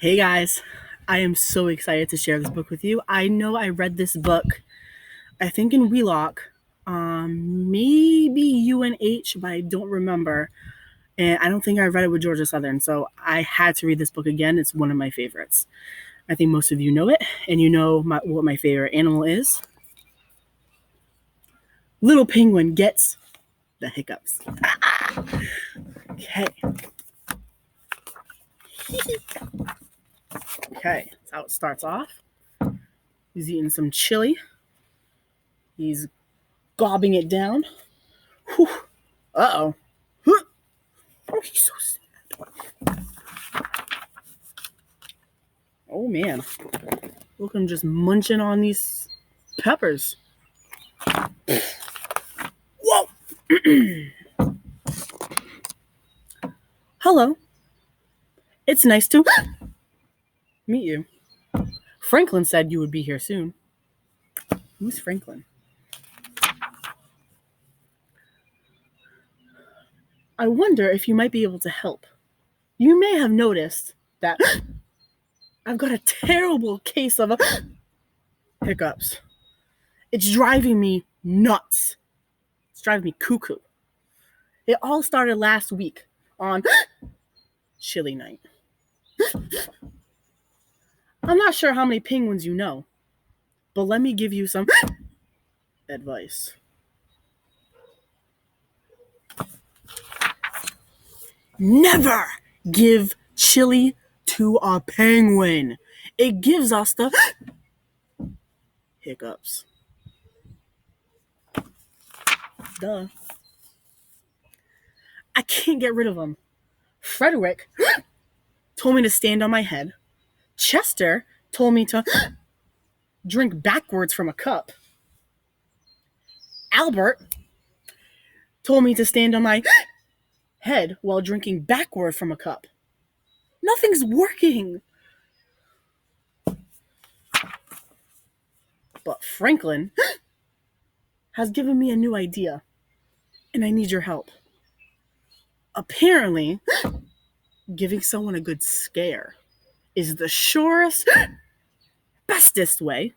Hey guys, I am so excited to share this book with you. I know I read this book, I think in Wheelock, maybe UNH, but I don't remember. And I don't think I read it with Georgia Southern, so I had to read this book again. It's one of my favorites. I think most of you know it, and you know what my favorite animal is. Little penguin gets the hiccups. Okay. Okay, that's how it starts off. He's eating some chili. He's gobbing it down. Whew. Uh-oh. Oh, he's so sad. Oh, man. Look at him just munching on these peppers. Whoa! Hello. It's nice to meet you. Franklin said you would be here soon. Who's Franklin? I wonder if you might be able to help. You may have noticed that I've got a terrible case of hiccups. It's driving me nuts. It's driving me cuckoo. It all started last week on chili night. I'm not sure how many penguins you know, but let me give you some advice. Never give chili to a penguin. It gives us the hiccups. Duh. I can't get rid of them. Frederick told me to stand on my head. Chester told me to drink backwards from a cup. Albert told me to stand on my head while drinking backward from a cup. Nothing's working. But Franklin has given me a new idea, and I need your help. Apparently, giving someone a good scare is the surest, bestest way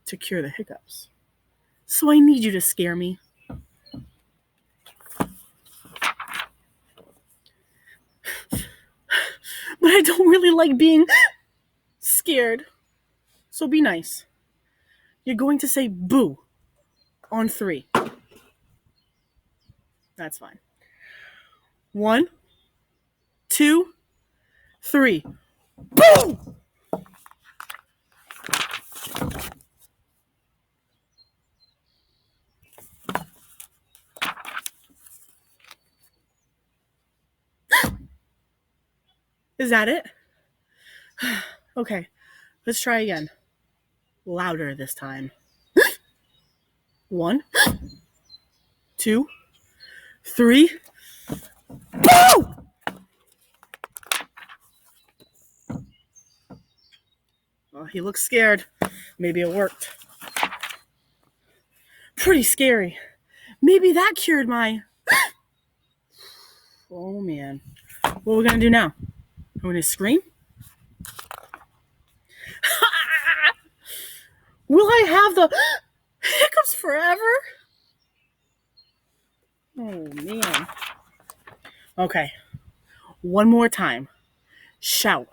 to cure the hiccups. So I need you to scare me. But I don't really like being scared. So be nice. You're going to say boo on 3. That's fine. 1, 2, 3. Boo! Is that it? Okay, let's try again. Louder this time. 1, 2, 3. Boo! Well, he looks scared. Maybe it worked. Pretty scary. Maybe that cured my... Oh, man. What are we going to do now? I'm going to scream? Will I have the hiccups forever? Oh, man. Okay. One more time. Shout.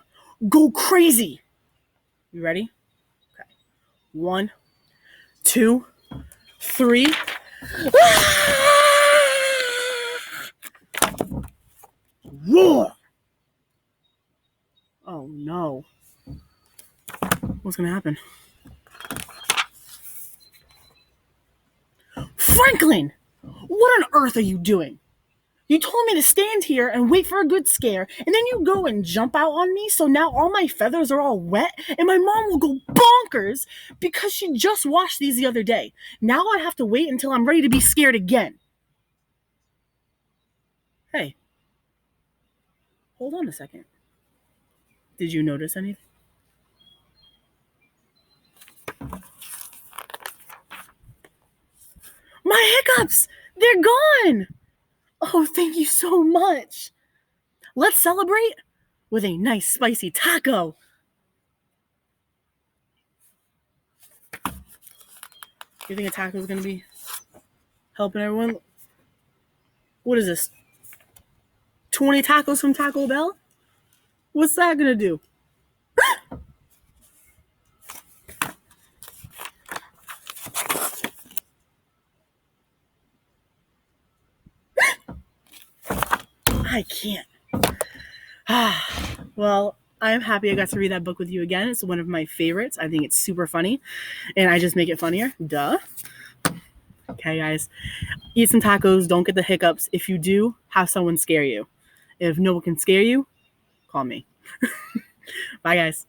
Go crazy. You ready? Okay. 1, 2, 3. Roar! Oh, no. What's going to happen? Franklin! What on earth are you doing? You told me to stand here and wait for a good scare, and then you go and jump out on me, so now all my feathers are all wet, and my mom will go bonkers because she just washed these the other day. Now I have to wait until I'm ready to be scared again. Hey, hold on a second. Did you notice anything? My hiccups! They're gone! Oh, thank you so much. Let's celebrate. with a nice spicy taco. You think a taco is going to be helping everyone? What is this? 20 tacos from Taco Bell? What's that going to do? I can't. Well, I'm happy I got to read that book with you again. It's one of my favorites. I think it's super funny, and I just make it funnier. Duh. Okay, guys. Eat some tacos. Don't get the hiccups. If you do, have someone scare you. If no one can scare you, call me. Bye, guys.